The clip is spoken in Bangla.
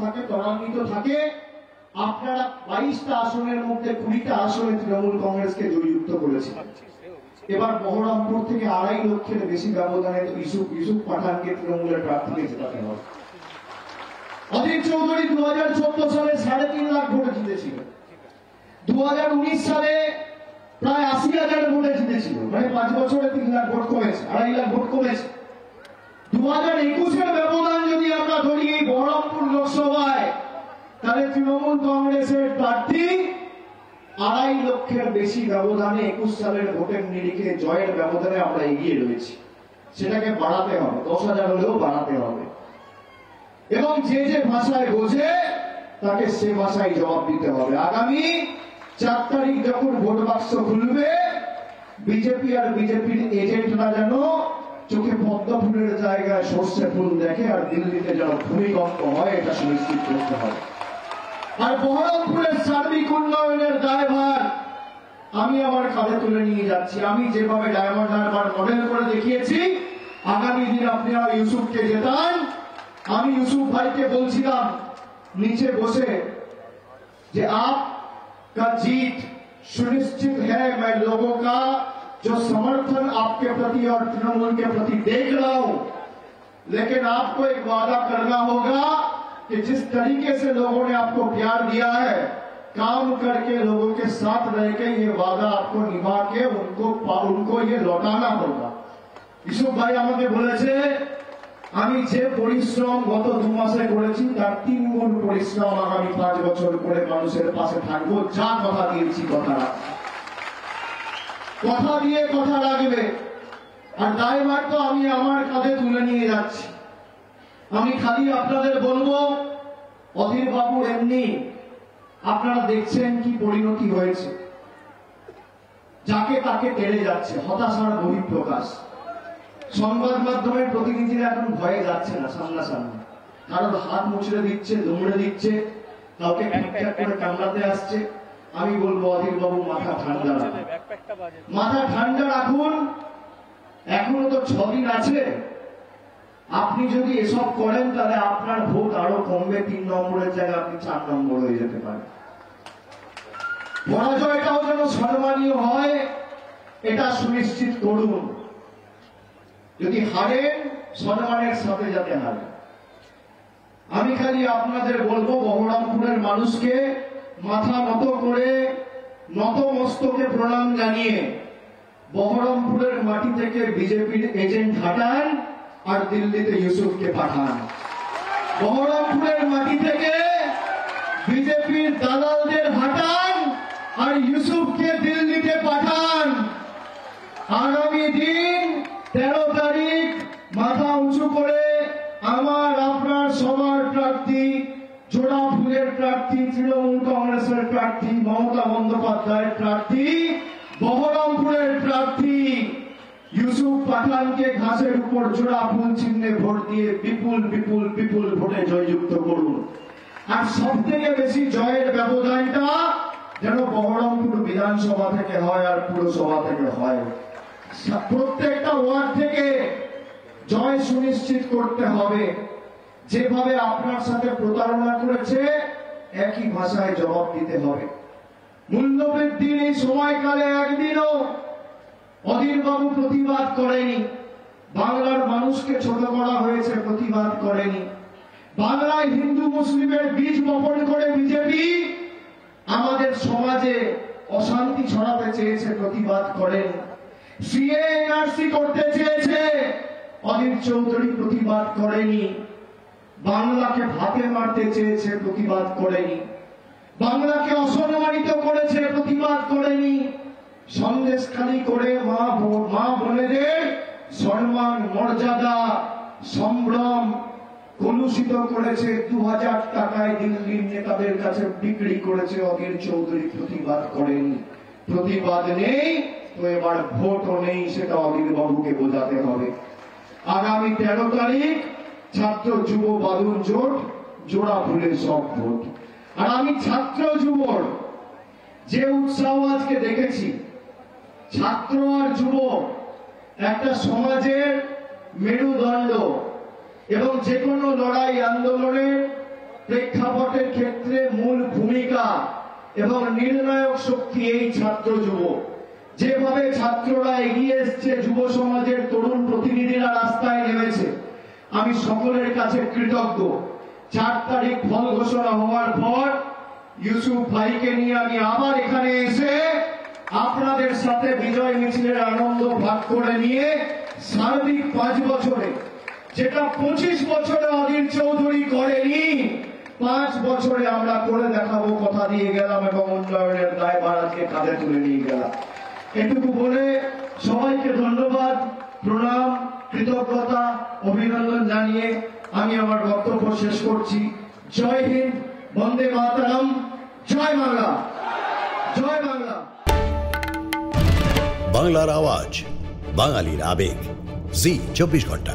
থাকে, ত্বরান্বিত থাকে। আপনারা 22টা আসনের মধ্যে 20টা আসনে তৃণমূল কংগ্রেসকে জয়যুক্ত করেছে। এবার বহরমপুর থেকে 2.5 লক্ষের বেশি ব্যবধানে ইউসুফ পাঠানকে তৃণমূলের প্রার্থীকে জেতাতে হবে। অধীর চৌধুরী 2014 সালে 3.5 লাখ ভোটে জিতেছিল, 2019 সালে প্রায় 80,000 ভোটে জিতেছিল, মানে 5 বছরে 3 লাখ ভোট কমেছে, 2.5 লাখ ভোট কমেছে। 2021-এর ব্যবধান যদি আমরা ধরি এই বহরমপুর লোকসভায়, তাহলে তৃণমূল কংগ্রেসের প্রার্থী 2.5 লক্ষের বেশি ব্যবধানে 21 সালের ভোটের নিরিখে জয়ের ব্যবধানে আমরা এগিয়ে রয়েছি। সেটাকে বাড়াতে হবে, 10,000 হলেও বাড়াতে হবে, এবং যে যে ভাষায় বোঝে তাকে সে ভাষায় জবাব দিতে হবে। আগামী 4 তারিখ যখন ভোট বাক্স খুলবে, বিজেপি আর বিজেপির এজেন্টরা যেন চোখে পদ্ম ফুলের জায়গায় সর্ষে ফুল দেখে, আর দিল্লিতে যেন ভূমিকম্প হয়, এটা সুনিশ্চিত করতে হবে। আর বহরমপুরের সার্বিক উন্নয়নের দায়ভার আমি আমার কাঁধে তুলে নিয়ে যাচ্ছি। আমি যেভাবে ডায়মন্ড হারবার মডেল করে দেখিয়েছি, আগামী দিন আপনারা ইউসুফকে জেতান। আমি ইউসুফ ভাইকে বলছিলাম নিচে বসে যে आपका जीत सुनिश्चित है। मैं लोगों का जो समर्थन आपके प्रति और तृणमूल के प्रति देख रहा हूं, लेकिन आपको एक वादा करना होगा कि जिस तरीके से लोगों ने आपको प्यार दिया है, काम करके लोगों के साथ रह के ये वादा आपको निभा के उनको ये लौटाना होगा। ইউসুফ ভাই আমাকে বলেছে আমি যে পরিশ্রম গত 2 মাসে করেছি তার 3 গুণ পরিশ্রম আগামী 5 বছর করে মানুষের পাশে থাকবো। যা কথা দিয়েছি কথা দিয়ে কথা রাখবে। আর দায়ভার তো আমি আমার কাঁধে তুলে নিয়ে যাচ্ছি। আমি খালি আপনাদের বলবো, অধীর বাবুর এমনি আপনারা দেখছেন কি পরিণতি হয়েছে, যাকে তাকে টেনে যাচ্ছে, হতাশার বহিঃপ্রকাশ। সংবাদ মাধ্যমের প্রতিনিধিরা এখন ভয়ে যাচ্ছে না সামনাসামনি, কারণ হাত মুছড়ে দিচ্ছে, দৌড়ে দিচ্ছে, কাউকে ঠিকঠাক করে কামড়াতে আসছে। আমি বলবো অধীর বাবু মাথা ঠান্ডা রাখুন, মাথা ঠান্ডা রাখুন। এখনো তো 6 দিন আছে। আপনি যদি এসব করেন তাহলে আপনার ভোট আরো কমবে, 3 নম্বরের জায়গায় আপনি 4 নম্বর হয়ে যেতে পারেন। পরাজয়টাও যেন সম্মানীয় হয়, এটা সুনিশ্চিত করুন। যদি হারেন, সম্মানের সাথে যাতে হারেন। আমি খালি আপনাদের বলবো, বহরমপুরের মানুষকে মাথা নত করে, নত মস্তকে প্রণাম জানিয়ে বহরমপুরের মাটি থেকে বিজেপির এজেন্ট হাঁটান আর দিল্লিতে ইউসুফকে পাঠান। বহরমপুরের মাটি থেকে বিজেপির দালালদের হাঁটান আর ইউসুফকে দিল্লিতে পাঠান। আগামী দিন 13 তারিখ মাথা উঁচু করে আমার আপনার সবার প্রার্থী, জোড়া ফুলের প্রার্থী, তৃণমূল কংগ্রেসের প্রার্থী, মমতা বন্দ্যোপাধ্যায়ের প্রার্থী, বহরমপুরের প্রার্থী ইউসুফ পাঠানকে ঘাসের উপর জোড়া ফুল চিহ্নে ভোট দিয়ে বিপুল বিপুল বিপুল ভোটে জয়যুক্ত করুন। আর সব থেকে বেশি জয়ের ব্যবধানটা যেন বহরমপুর বিধানসভা থেকে হয় আর পুরসভা থেকে হয়। প্রত্যেকটা ওয়ার্ড থেকে জয় সুনিশ্চিত করতে হবে। যেভাবে আপনার সাথে প্রতারণা করেছে একই ভাষায় জবাব দিতে হবে। মূল্যবৃদ্ধির এই সময়কালে একদিনও অধীর বাবু প্রতিবাদ করেনি। বাংলার মানুষকে ছোট করা হয়েছে, প্রতিবাদ করেনি। বাংলায় হিন্দু মুসলিমের বীজ বপন করে বিজেপি আমাদের সমাজে অশান্তি ছড়াতে চেয়েছে, প্রতিবাদ করেন। সিএ এনআরসি করতে চেয়েছে, অধীর চৌধুরী প্রতিবাদ করেনি। বাংলাকে ভাতে মারতে চেয়েছে, প্রতিবাদ করেনি। বাংলাকে অসম্মানিত করেছে, প্রতিবাদ করেনি। সন্দেশখালী করে মা বোনেদের সম্মান, মর্যাদা, সম্ভ্রম কলুষিত করেছে, 2000 টাকায় দিল্লির নেতাদের কাছে বিক্রি করেছে। অধীর চৌধুরী প্রতিবাদ করেনি। প্রতিবাদ নেই তো এবার ভোটও নেই, সেটা অধীর বাবুকে বোঝাতে হবে। আগামী 13 তারিখ ছাত্র যুব বালুর জোট, জোড়া ফুলের সব ভোট। আর আমি ছাত্র যুবর যে উৎসাহ আজকে দেখেছি, ছাত্র আর যুব একটা সমাজের মেরুদণ্ড, এবং যে কোনো লড়াই আন্দোলনে প্রেক্ষাপটের ক্ষেত্রে মূল ভূমিকা এবং নির্ণায়ক শক্তি এই ছাত্র যুব। যেভাবে ছাত্ররা এগিয়ে এসছে, যুব সমাজের তরুণ প্রতিনিধিরা রাস্তায় নেমেছে, আমি সকলের কাছে কৃতজ্ঞ। 4 তারিখ ফল ঘোষণা হওয়ার পর ইউসুফ ভাইকে নিয়ে আমি আবার এখানে এসে আপনাদের সাথে বিজয় মিছিলের আনন্দ ভাগ করে নিয়ে সার্বিক 5 বছরে যেটা 25 বছরে অধীর চৌধুরী করেনি, 5 বছরে আমরা করে দেখাবো কথা দিয়ে গেলাম এবং উন্নয়নের দায়ভার আজকে কাঁধে তুলে নিয়ে গেলাম। এটুকু বলে সবাইকে ধন্যবাদ, প্রণাম, কৃতজ্ঞতা, অভিনন্দন জানিয়ে আমি আমার বক্তব্য শেষ করছি। জয় হিন্দ, বন্দে মাতরম, জয় বাংলা, জয় বাংলা। বাংলার আওয়াজ, বাঙালির আবেগ, জি 24 ঘন্টা।